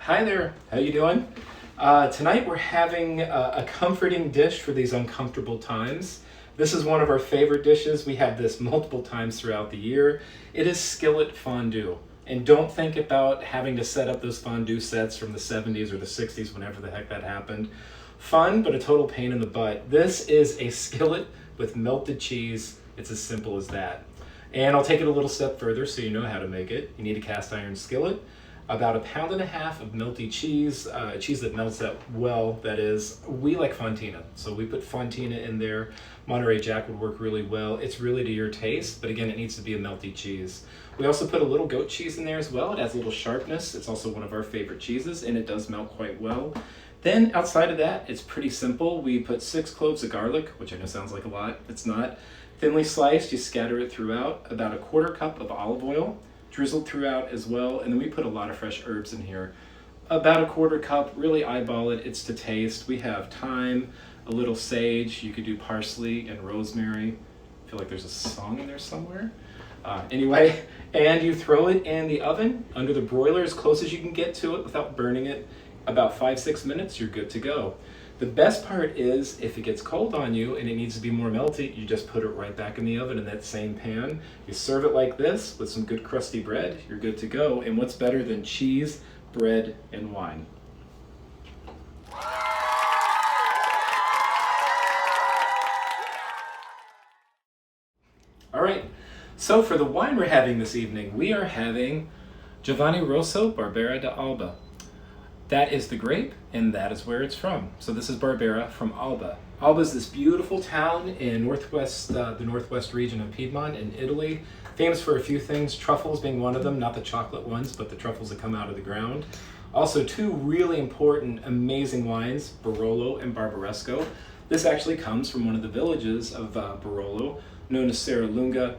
Hi there, how you doing? Tonight we're having a comforting dish for these uncomfortable times. This is one of our favorite dishes. We have this multiple times throughout the year. It is skillet fondue. And don't think about having to set up those fondue sets from the 70s or the 60s, whenever the heck that happened. Fun, but a total pain in the butt. This is a skillet with melted cheese. It's as simple as that. And I'll take it a little step further so you know how to make it. You need a cast iron skillet, about 1.5 pounds of melty cheese, cheese that melts that well, that is. We like fontina, so we put fontina in there. Monterey Jack would work really well. It's really to your taste, but again, it needs to be a melty cheese. We also put a little goat cheese in there as well. It adds a little sharpness. It's also one of our favorite cheeses, and it does melt quite well. Then outside of that, it's pretty simple. We put 6 cloves of garlic, which I know sounds like a lot. It's not. Thinly sliced, you scatter it throughout. About 1/4 cup of olive oil, drizzled throughout as well, and then we put a lot of fresh herbs in here. About 1/4 cup, really eyeball it, it's to taste. We have thyme, a little sage, you could do parsley and rosemary. I feel like there's a song in there somewhere. Anyway, and you throw it in the oven under the broiler as close as you can get to it without burning it. About 5-6 minutes, you're good to go. The best part is if it gets cold on you and it needs to be more melty, you just put it right back in the oven in that same pan. You serve it like this with some good crusty bread, you're good to go. And what's better than cheese, bread, and wine? All right, so for the wine we're having this evening, we are having Giovanni Rosso Barbera de Alba. That is the grape, and that is where it's from. So this is Barbera from Alba. Alba is this beautiful town in the northwest region of Piedmont in Italy. Famous for a few things, truffles being one of them, not the chocolate ones, but the truffles that come out of the ground. Also 2 really important, amazing wines, Barolo and Barbaresco. This actually comes from one of the villages of Barolo, known as Serralunga.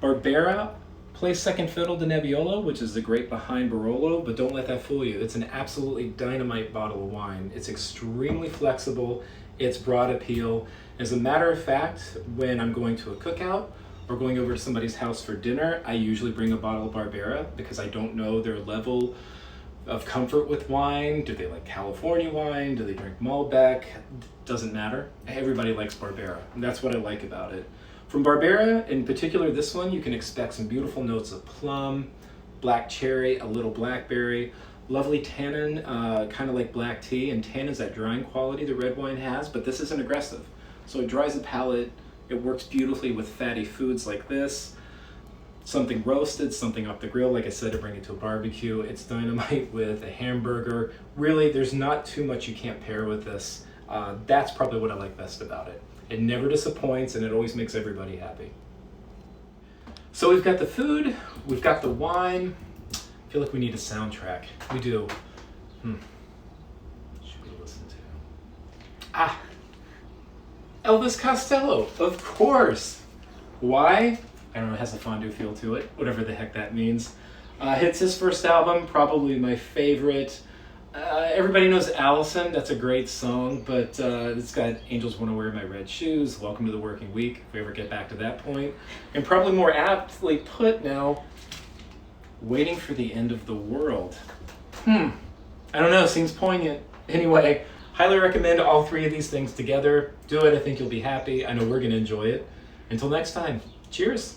Barbera plays second fiddle to Nebbiolo, which is the grape behind Barolo, but don't let that fool you. It's an absolutely dynamite bottle of wine. It's extremely flexible, it's broad appeal. As a matter of fact, when I'm going to a cookout or going over to somebody's house for dinner, I usually bring a bottle of Barbera because I don't know their level of comfort with wine. Do they like California wine? Do they drink Malbec? Doesn't matter. Everybody likes Barbera, and that's what I like about it. From Barbera, in particular this one, you can expect some beautiful notes of plum, black cherry, a little blackberry, lovely tannin, kind of like black tea, and tannin is that drying quality the red wine has, but this isn't aggressive. So it dries the palate, it works beautifully with fatty foods like this, something roasted, something off the grill, like I said, to bring it to a barbecue. It's dynamite with a hamburger. Really, there's not too much you can't pair with this. That's probably what I like best about it. It never disappoints, and it always makes everybody happy. So we've got the food, we've got the wine. I feel like we need a soundtrack. We do. Should we listen to? Elvis Costello, of course. Why? I don't know, it has a fondue feel to it, whatever the heck that means. It's his first album, probably my favorite. Everybody knows Allison, that's a great song, but it's got Angels Wanna Wear My Red Shoes, Welcome to the Working Week, if we ever get back to that point. And probably more aptly put now, Waiting for the End of the World. I don't know, seems poignant. Anyway, highly recommend all 3 of these things together. Do it, I think you'll be happy. I know we're gonna enjoy it. Until next time, cheers.